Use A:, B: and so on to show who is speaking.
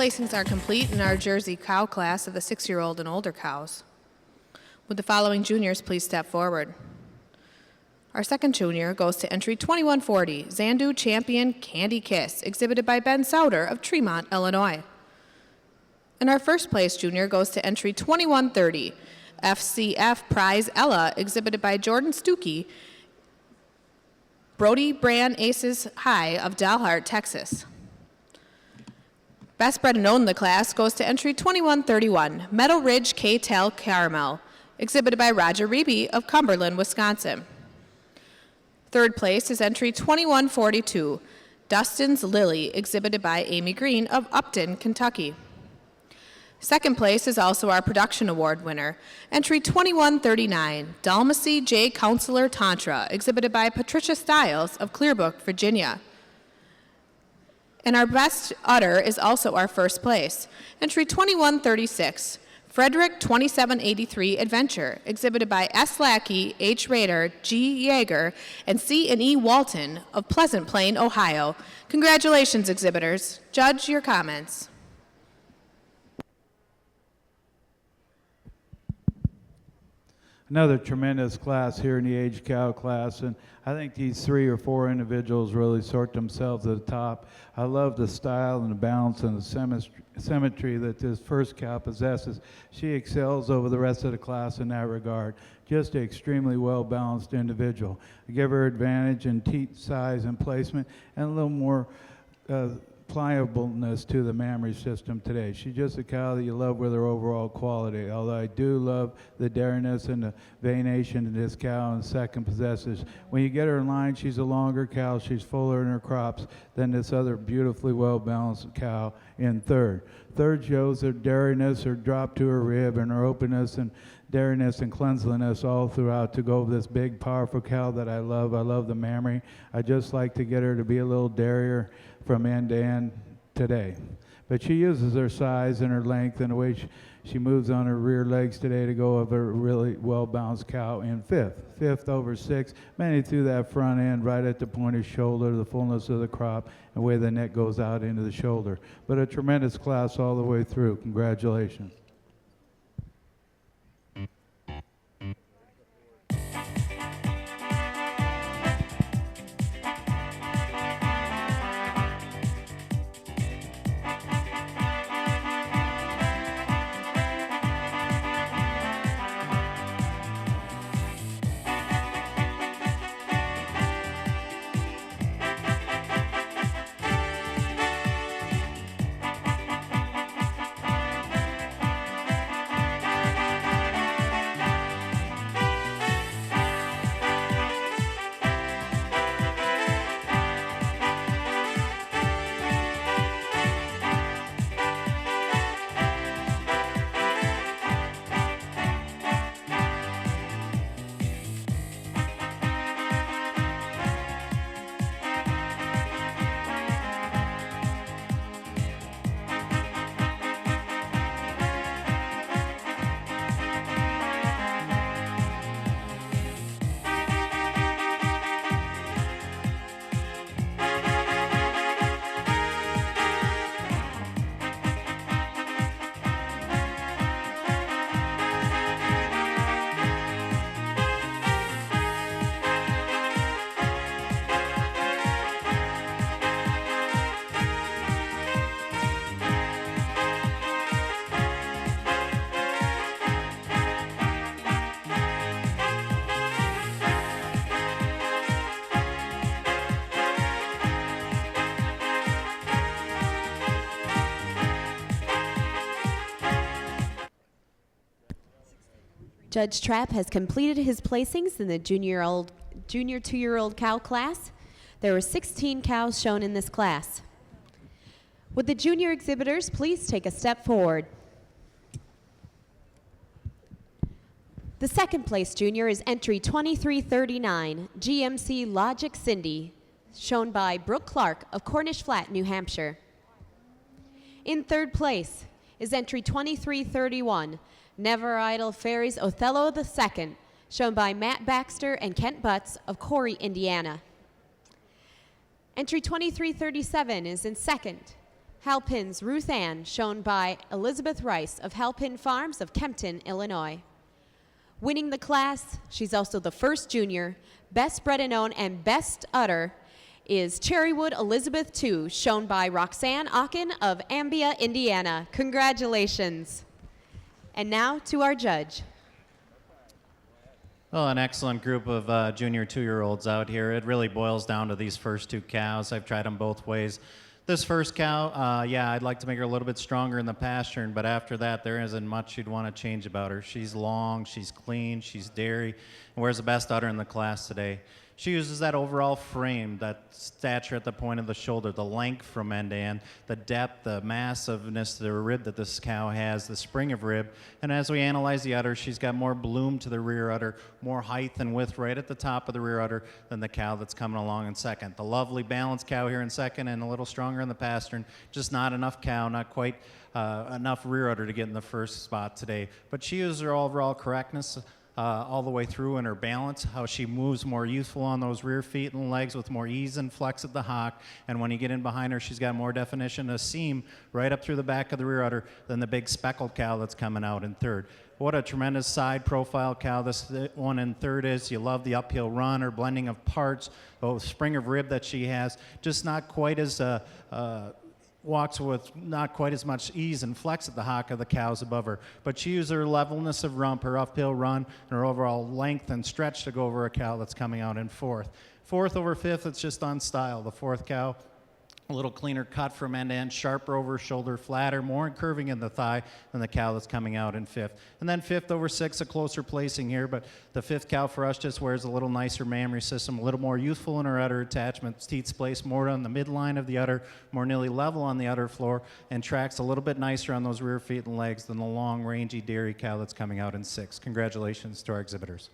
A: Placings are complete in our Jersey cow class of the 6-year-old and older cows. Would the following juniors please step forward? Our second junior goes to entry 2140, Zandu Champion Candy Kiss, exhibited by Ben Sauter of Tremont, Illinois. And our first place junior goes to entry 2130, FCF Prize Ella, exhibited by Jordan Stuckey, Brody Brand Aces High of Dalhart, Texas. Best bred and owned in the class goes to entry 2131, Meadow Ridge K-Tail Caramel, exhibited by Roger Reeby of Cumberland, Wisconsin. Third place is entry 2142, Dustin's Lily, exhibited by Amy Green of Upton, Kentucky. Second place is also our production award winner, entry 2139, Dalmacy J. Counselor Tantra, exhibited by Patricia Stiles of Clearbrook, Virginia. And our best udder is also our first place, entry 2136, Frederick 2783 Adventure, exhibited by S. Lackey, H. Rader, G. Yeager, and C. and E. Walton of Pleasant Plain, Ohio. Congratulations, exhibitors. Judge, your comments.
B: Another tremendous class here in the age cow class, and I think these 3 or 4 individuals really sort themselves at the top. I love the style and the balance and the symmetry that this first cow possesses. She excels over the rest of the class in that regard. Just an extremely well-balanced individual. I give her advantage in teat size and placement and a little more pliableness to the mammary system today. She's just a cow that you love with her overall quality, although I do love the dairiness and the veination that this cow in second possesses. When you get her in line, she's a longer cow. She's fuller in her crops than this other beautifully well-balanced cow in third. Third shows her dairiness, her drop to her rib, and her openness and dairiness and cleanliness all throughout to go with this big, powerful cow that I love. I love the mammary. I just like to get her to be a little dairier from end to end today. But she uses her size and her length and the way she moves on her rear legs today to go of a really well-balanced cow in fifth. Fifth over 6, mainly through that front end, right at the point of shoulder, the fullness of the crop, and the way the neck goes out into the shoulder. But a tremendous class all the way through. Congratulations.
C: Judge Trapp has completed his placings in the junior 2-year-old cow class. There were 16 cows shown in this class. Would the junior exhibitors please take a step forward? The second place junior is entry 2339, GMC Logic Cindy, shown by Brooke Clark of Cornish Flat, New Hampshire. In third place is entry 2331, Never Idle Fairies Othello II, shown by Matt Baxter and Kent Butts of Corey, Indiana. Entry 2337 is in second, Halpin's Ruth Ann, shown by Elizabeth Rice of Halpin Farms of Kempton, Illinois. Winning the class, she's also the first junior, best bred and owned, and best udder, is Cherrywood Elizabeth II, shown by Roxanne Aachen of Ambia, Indiana. Congratulations. And now to our judge.
D: Well, an excellent group of junior 2-year-olds out here. It really boils down to these first 2 cows. I've tried them both ways. This first cow, yeah, I'd like to make her a little bit stronger in the pasture, but after that, there isn't much you'd want to change about her. She's long, she's clean, she's dairy, and wears the best udder in the class today. She uses that overall frame, that stature at the point of the shoulder, the length from end to end, the depth, the massiveness of the rib that this cow has, the spring of rib. And as we analyze the udder, she's got more bloom to the rear udder, more height and width right at the top of the rear udder than the cow that's coming along in second. The lovely balanced cow here in second and a little stronger in the pastern. Just not enough cow, not quite enough rear udder to get in the first spot today. But she uses her overall correctness all the way through in her balance, how she moves more youthful on those rear feet and legs with more ease and flex at the hock. And when you get in behind her, she's got more definition, a seam right up through the back of the rear udder than the big speckled cow that's coming out in third. What a tremendous side profile cow this one in third is. You love the uphill run or blending of parts, the spring of rib that she has, just not quite as walks with not quite as much ease and flex at the hock of the cows above her. But she uses her levelness of rump, her uphill run, and her overall length and stretch to go over a cow that's coming out in fourth. Fourth over fifth, it's just on style. The fourth cow, a little cleaner cut from end to end, sharper over shoulder, flatter, more curving in the thigh than the cow that's coming out in fifth. And then fifth over sixth, a closer placing here, but the fifth cow for us just wears a little nicer mammary system, a little more youthful in her udder attachment, teats placed more on the midline of the udder, more nearly level on the udder floor, and tracks a little bit nicer on those rear feet and legs than the long, rangy dairy cow that's coming out in sixth. Congratulations to our exhibitors.